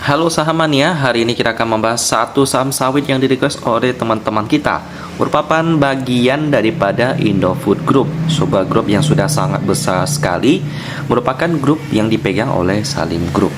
Halo saham mania, hari ini kita akan membahas satu saham sawit yang di-request oleh teman-teman kita. Merupakan bagian daripada Indofood Group, sebuah grup yang sudah sangat besar sekali. Merupakan grup yang dipegang oleh Salim Group.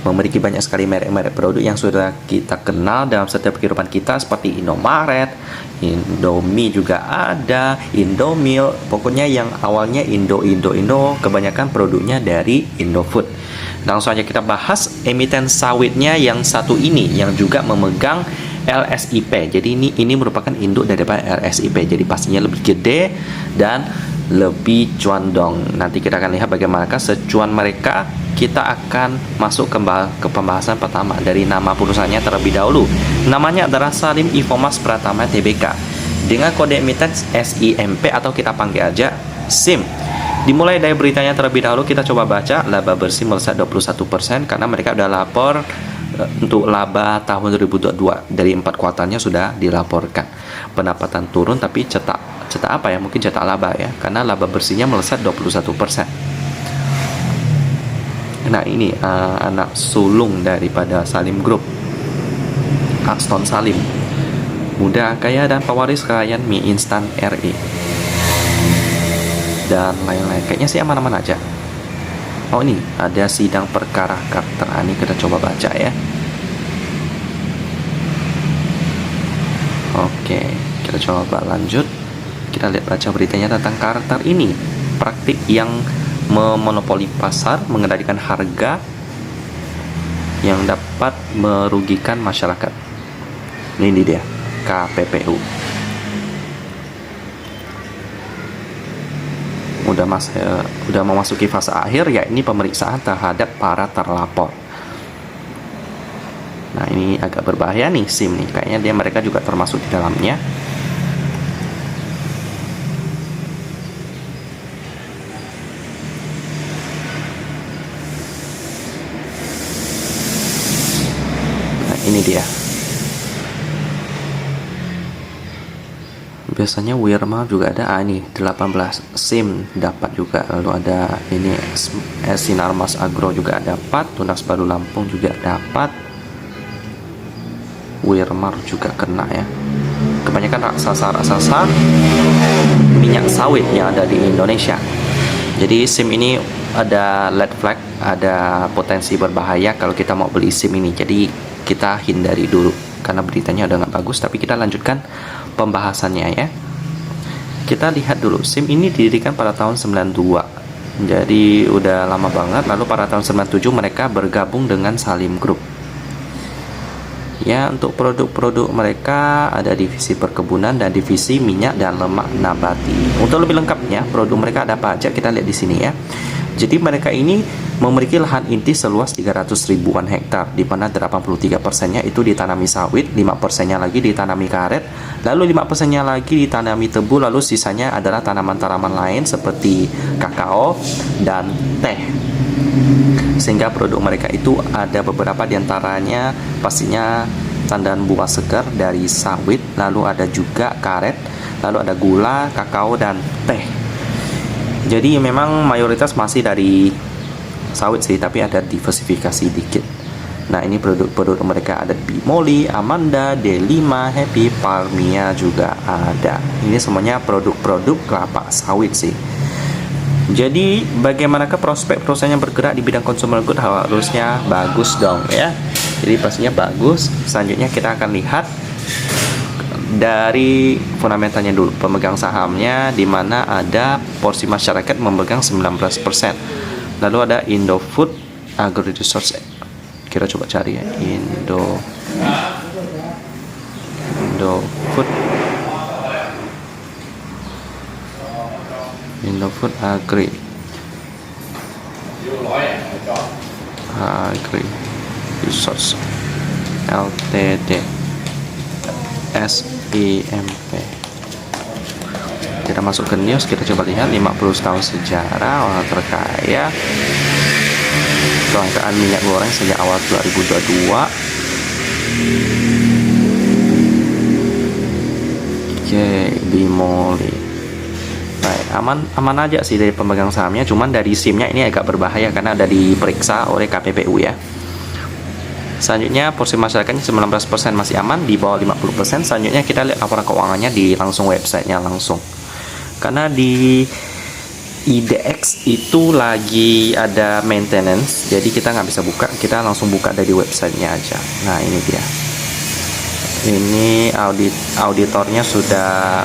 Memiliki banyak sekali merek-merek produk yang sudah kita kenal dalam setiap kehidupan kita, seperti Indomaret, Indomie juga ada, Indomil, pokoknya yang awalnya Indo, kebanyakan produknya dari Indofood. Langsung aja kita bahas emiten sawitnya yang satu ini yang juga memegang LSIP. Jadi ini merupakan induk daripada LSIP. Jadi pastinya lebih gede dan lebih cuandong. Nanti kita akan lihat bagaimanakah secuan mereka. Kita akan masuk ke pembahasan pertama dari nama perusahaannya terlebih dahulu. Namanya adalah Salim Infomas Pratama Tbk dengan kode emiten SIMP atau kita panggil aja SIM. Dimulai dari beritanya terlebih dahulu, kita coba baca. Laba bersih melesat 21% karena mereka udah lapor untuk laba tahun 2022 dari 4 kuartalnya sudah dilaporkan. Pendapatan turun tapi cetak apa ya? Mungkin cetak laba ya, karena laba bersihnya melesat 21%. Nah ini anak sulung daripada Salim Group, Aston Salim, muda, kaya dan pewaris kekayaan mie instan RE dan lain-lain. Kayaknya sih aman-aman aja. Oh ini ada sidang perkara karakter. Ini kita coba baca ya. Oke, kita coba lanjut. Kita lihat baca beritanya tentang karakter ini. Praktik yang memonopoli pasar, mengendalikan harga yang dapat merugikan masyarakat. Ini dia, KPPU. Udah memasuki fase akhir, yakni pemeriksaan terhadap para terlapor. Nah ini agak berbahaya nih SIM nih, kayaknya mereka juga termasuk di dalamnya. Nah ini dia. Biasanya Wirma juga ada. Ini 18 SIM dapat juga. Lalu ada ini Sinarmas Agro juga dapat. Tunas Baru Lampung juga dapat. Wirma juga kena ya. Kebanyakan raksasa minyak sawit yang ada di Indonesia. Jadi SIM ini ada red flag, ada potensi berbahaya kalau kita mau beli SIM ini. Jadi kita hindari dulu karena beritanya udah nggak bagus. Tapi kita lanjutkan pembahasannya ya. Kita lihat dulu, SIM ini didirikan pada tahun 92, jadi udah lama banget. Lalu pada tahun 97 mereka bergabung dengan Salim Group ya. Untuk produk-produk mereka ada divisi perkebunan dan divisi minyak dan lemak nabati. Untuk lebih lengkapnya produk mereka ada apa aja, kita lihat di sini ya. Jadi mereka ini memiliki lahan inti seluas 300 ribuan hektar, di mana 83%-nya itu ditanami sawit, 5%-nya lagi ditanami karet, lalu 5%-nya lagi ditanami tebu, lalu sisanya adalah tanaman-tanaman lain seperti kakao dan teh. Sehingga produk mereka itu ada beberapa diantaranya pastinya tandan buah segar dari sawit, lalu ada juga karet, lalu ada gula, kakao, dan teh. Jadi memang mayoritas masih dari sawit sih, tapi ada diversifikasi dikit. Nah ini produk-produk mereka ada Bimoli, Amanda, D5, Happy, Palmia juga ada. Ini semuanya produk-produk kelapa sawit sih. Jadi bagaimanakah prospek perusahaan yang bergerak di bidang consumer good? Harusnya bagus dong ya. Jadi pastinya bagus. Selanjutnya kita akan lihat dari fundamentalnya dulu, pemegang sahamnya, di mana ada porsi masyarakat memegang 19%. Lalu ada Indofood Agro Resource. Kita coba cari ya, Indofood Agri Resource Ltd SIMP. Kita masuk ke news, kita coba lihat 50 tahun sejarah orang terkaya, kelangkaan minyak goreng sejak awal 2022. Oke, Bimoli. Baik, aman aja sih dari pemegang sahamnya, cuman dari SIM-nya ini agak berbahaya karena ada diperiksa oleh KPPU ya. Selanjutnya porsi masyarakatnya 19% masih aman, di bawah 50%. Selanjutnya kita lihat laporan keuangannya di langsung websitenya langsung. Karena di IDX itu lagi ada maintenance, jadi kita nggak bisa buka, kita langsung buka dari websitenya aja. Nah ini dia. Ini auditornya sudah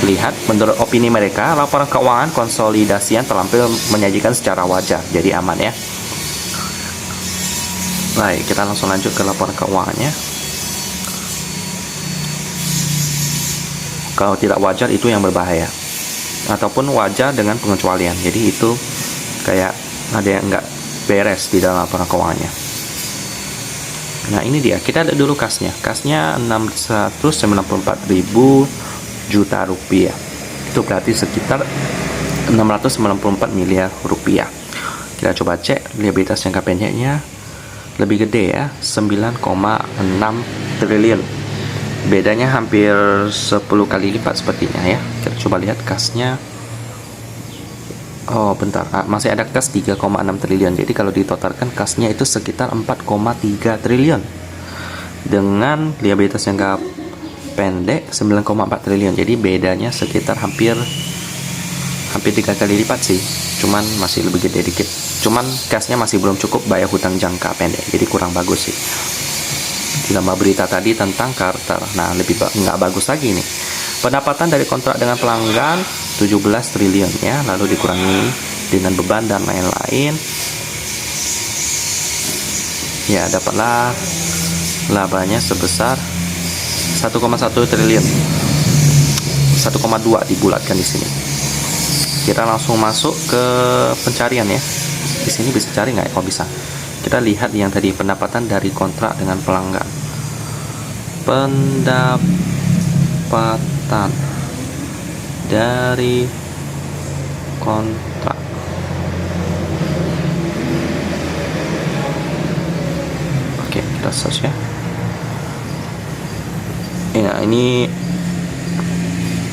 lihat. Menurut opini mereka, laporan keuangan konsolidasian terlampir menyajikan secara wajar, jadi aman ya. Baik, kita langsung lanjut ke laporan keuangannya. Kalau tidak wajar itu yang berbahaya, ataupun wajar dengan pengecualian. Jadi itu kayak ada yang nggak beres di dalam laporan keuangannya. Nah ini dia, kita lihat dulu kasnya. Kasnya 694.000 juta rupiah. Itu berarti sekitar 694 miliar rupiah. Kita coba cek liabilitas jangka pendeknya. Lebih gede ya, 9,6 triliun. Bedanya hampir 10 kali lipat sepertinya ya. Kita coba lihat kasnya. Oh bentar, masih ada kas 3,6 triliun. Jadi kalau ditotalkan kasnya itu sekitar 4,3 triliun. Dengan liabilitas jangka pendek 9,4 triliun. Jadi bedanya sekitar hampir 3 kali lipat sih. Cuman masih lebih gede dikit. Cuman kasnya masih belum cukup bayar hutang jangka pendek, jadi kurang bagus sih. Ditambah berita tadi tentang Carter, nah lebih nggak bagus lagi nih. Pendapatan dari kontrak dengan pelanggan 17 triliun ya, lalu dikurangi dengan beban dan lain-lain. Ya dapatlah labanya sebesar 1,1 triliun, 1,2 dibulatkan di sini. Kita langsung masuk ke pencarian ya. Di sini bisa cari nggak ya? Oh bisa. Kita lihat yang tadi, pendapatan dari kontrak dengan pelanggan. Pendapatan dari kontrak. Oke, kita search ya. Nah, ini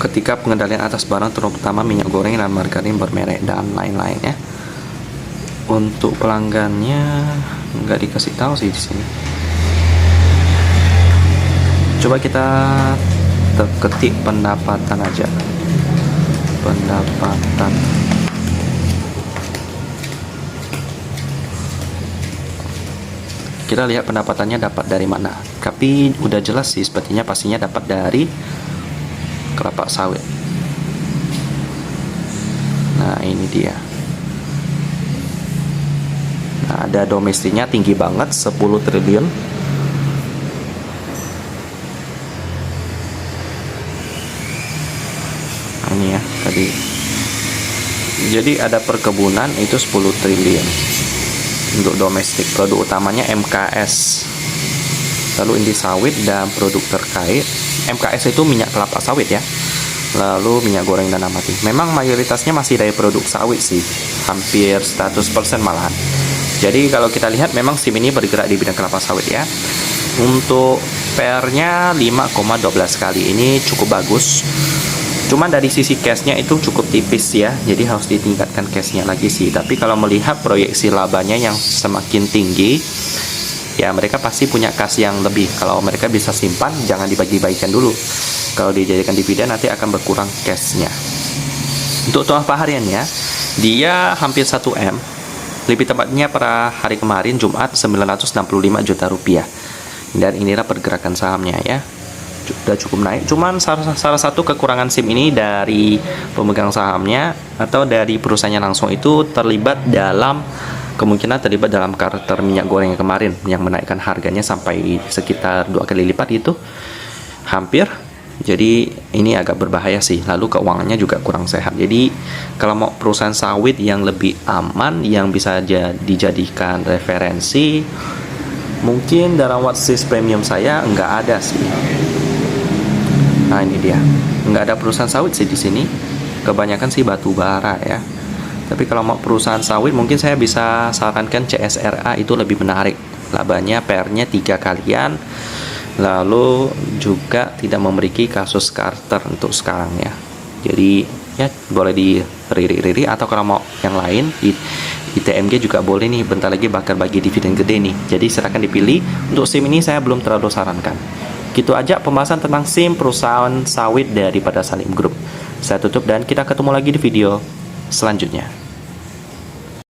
ketika pengendalian atas barang terutama minyak goreng dan margarin bermerek dan lain-lain ya. Untuk pelanggannya nggak dikasih tahu sih di sini. Coba kita ketik pendapatan aja. Pendapatan. Kita lihat pendapatannya dapat dari mana. Tapi udah jelas sih, sepertinya pastinya dapat dari kelapa sawit. Nah ini dia. Nah, ada domestiknya tinggi banget 10 triliun. Ini ya tadi. Jadi ada perkebunan itu 10 triliun untuk domestik. Produk utamanya MKS. Lalu inti sawit dan produk terkait. MKS itu minyak kelapa sawit ya. Lalu minyak goreng dan amati. Memang mayoritasnya masih dari produk sawit sih. Hampir 100% malahan. Jadi kalau kita lihat memang SIM ini bergerak di bidang kelapa sawit ya. Untuk PR-nya 5,12 kali, ini cukup bagus. Cuman dari sisi cash-nya itu cukup tipis ya. Jadi harus ditingkatkan cash-nya lagi sih. Tapi kalau melihat proyeksi labanya yang semakin tinggi, ya mereka pasti punya kas yang lebih. Kalau mereka bisa simpan, jangan dibagi-bagikan dulu. Kalau dijadikan dividen nanti akan berkurang cash-nya. Untuk total hariannya, dia hampir 1M. Lebih tepatnya pada hari kemarin Jumat 965 juta rupiah. Dan inilah pergerakan sahamnya ya. Sudah cukup naik. Cuman salah satu kekurangan SIM ini dari pemegang sahamnya atau dari perusahaannya langsung itu kemungkinan terlibat dalam Carter minyak goreng yang kemarin yang menaikkan harganya sampai sekitar 2 kali lipat itu. Hampir. Jadi ini agak berbahaya sih. Lalu keuangannya juga kurang sehat. Jadi kalau mau perusahaan sawit yang lebih aman, yang bisa dijadikan referensi, mungkin dalam watchlist premium saya nggak ada sih. Nah ini dia, nggak ada perusahaan sawit sih di sini. Kebanyakan sih batu bara ya. Tapi kalau mau perusahaan sawit, mungkin saya bisa sarankan CSRA, itu lebih menarik. Labanya PR-nya 3 kalian. Lalu juga tidak memiliki kasus Carter untuk sekarang ya. Jadi ya boleh dilirik-lirik, atau kalau mau yang lain ITMG juga boleh nih, bentar lagi bakal bagi dividen gede nih. Jadi silakan dipilih. Untuk SIM ini saya belum terlalu sarankan. Gitu aja pembahasan tentang SIM perusahaan sawit daripada Salim Group. Saya tutup dan kita ketemu lagi di video selanjutnya.